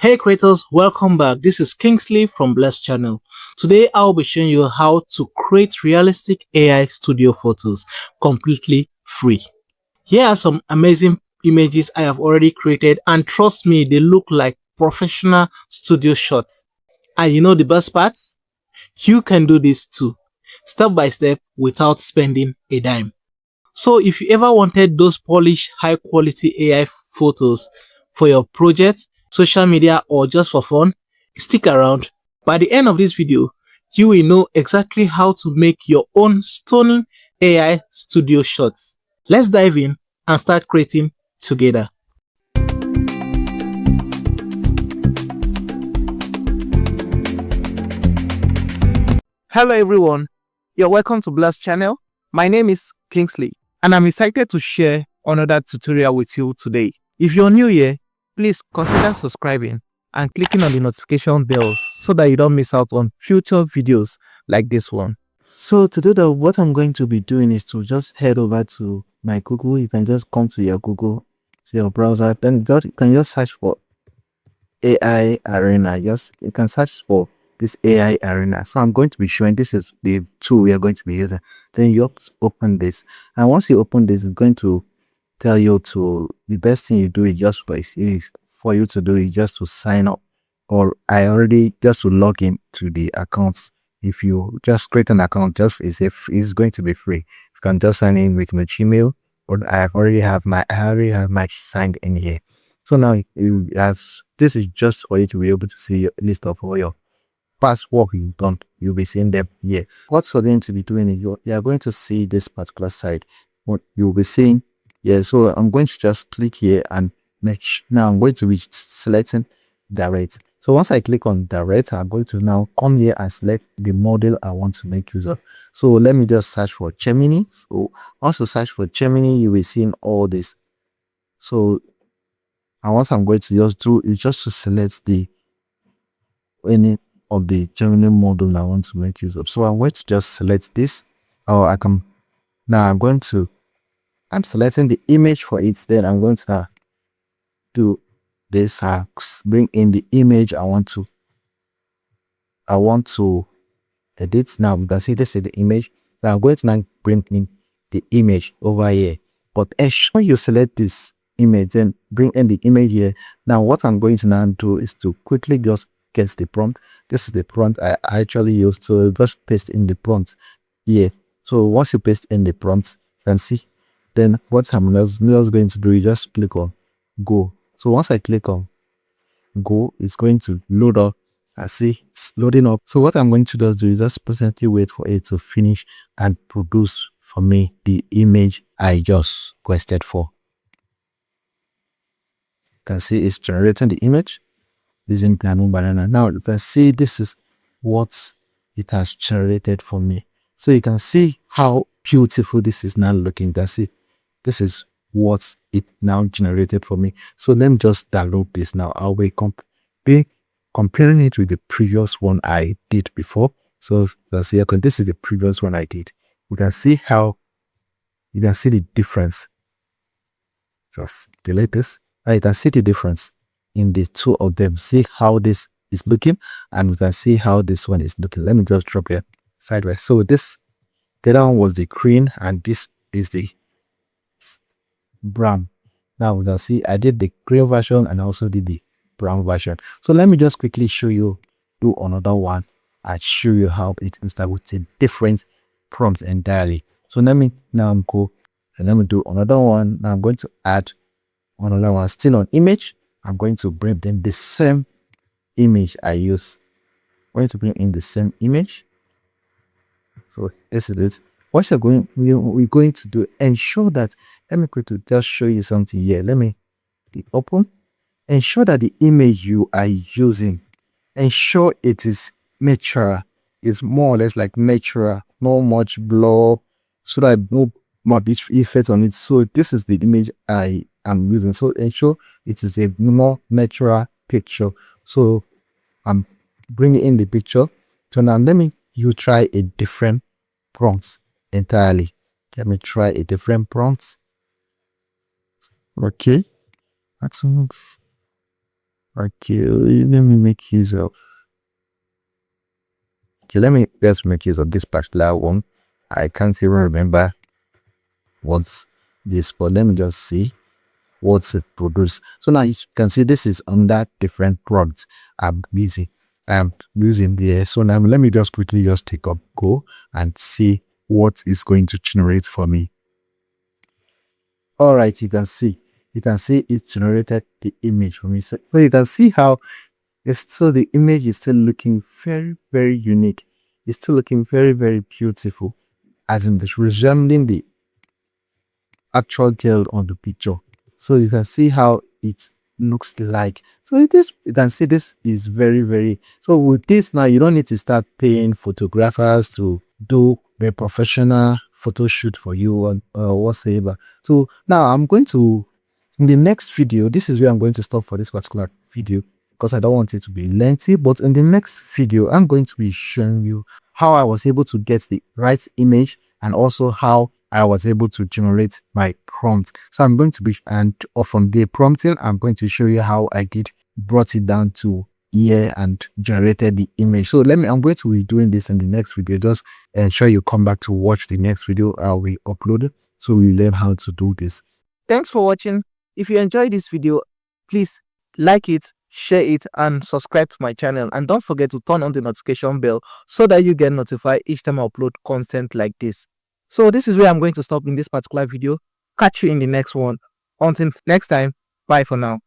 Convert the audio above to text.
Hey creators, welcome back. This is Kingsley from Bless Channel. Today I'll be showing you how to create realistic AI studio photos completely free. Here are some amazing images I have already created, and trust me, they look like professional studio shots. And you know the best part? You can do this too, step by step without spending a dime. So if you ever wanted those polished high quality AI photos for your project, social media, or just for fun, stick around. By the end of this video, you will know exactly how to make your own stunning AI studio shots. Let's dive in and start creating together. Hello everyone, you're welcome to Blast Channel. My name is Kingsley and I'm excited to share another tutorial with you today. If you're new here, please consider subscribing and clicking on the notification bell so that you don't miss out on future videos like this one. So to do that, what I'm going to be doing is to just head over to my Google. You can just come to your Google, to your browser, then you can just search for AI Arena. You can search for this AI Arena. So I'm going to be showing this is the tool we are going to be using. Then you open this, and once you open this, it's going to tell you to the best thing you do is just for you to do is just to sign up, or I already just to log in to the accounts. If you just create an account, just as if it's going to be free, you can just sign in with my Gmail, or I already have my signed in here. So now this is just for you to be able to see your list of all your past work you've done. You'll be seeing them here. What you're going to be doing is you are going to see this particular side. What you'll be seeing, so I'm going to just click here and now I'm going to be selecting direct. So once I click on direct, I'm going to now come here and select the model I want to make use of. So let me just search for Gemini. So once you search for Gemini, you will see all this. So and what I'm going to just do is just to select any of the Gemini model I want to make use of. So I'm going to just select this, or I'm selecting the image for it. Then I'm going to do this, bring in the image I want to edit. Now you can see this is the image. Now I'm going to now bring in the image over here, but ensure you select this image, then bring in the image here. Now what I'm going to now do is to quickly just get the prompt. This is the prompt I actually used, so just paste in the prompt here. So once you paste in the prompt, you can see, then what I'm just going to do is just click on go. So once I click on go, it's going to load up. I see it's loading up. So what I'm going to do is just patiently wait for it to finish and produce for me the image I just requested for. You can see it's generating the image using Piano Banana. Now you can see this is what it has generated for me. So you can see how beautiful this is now looking. You can see this is what it now generated for me. So let me just download this now. I'll be comparing it with the previous one I did before. So let's see, okay, this is the previous one I did. You can see the difference. Just delete this. Now you can see the difference in the two of them. See how this is looking, and you can see how this one is looking. Let me just drop it sideways. So the other one was the green, and this is the brown. Now you can see I did the green version and I also did the brown version. So let me just quickly show you, do another one and show you how it can start with a different prompts entirely. So let me now go and let me do another one. Now I'm going to add another one still on image. I'm going to bring in the same image I use. I'm going to bring in the same image. So this is it. What we're going to do, ensure that, let me quickly just show you something here. Let me open. Ensure that the image you are using, ensure it is natural. It's more or less like natural, not much blur, so that no much effect on it. So this is the image I am using. So ensure it is a more natural picture. So I'm bringing in the picture. So now you try a different prompt entirely. Let me try a different prompt. Okay, that's Okay, let me make use of. Okay, let me just make use of this particular one. I can't even remember what's this, but let me just see what's it produce. So now you can see this is under different products I'm using there. So now let me just quickly just take up go and see what is going to generate for me. All right, you can see it generated the image for me. So you can see how it's still, the image is still looking very, very unique. It's still looking very, very beautiful, as in this resembling the actual girl on the picture. So you can see how it looks like. So it is, you can see this is very, very, so with this now, you don't need to start paying photographers to do a professional photo shoot for you or whatsoever. So now I'm going to, in the next video, this is where I'm going to stop for this particular video because I don't want it to be lengthy. But in the next video, I'm going to be showing you how I was able to get the right image and also how I was able to generate my prompt. So I'm going to be, and from the prompting, I'm going to show you how I brought it down to here and generated the image. So I'm going to be doing this in the next video. Just ensure you come back to watch the next video I will upload so we learn how to do this. Thanks for watching. If you enjoyed this video, please like it, share it, and subscribe to my channel. And don't forget to turn on the notification bell so that you get notified each time I upload content like this. So this is where I'm going to stop in this particular video. Catch you in the next one. Until next time, bye for now.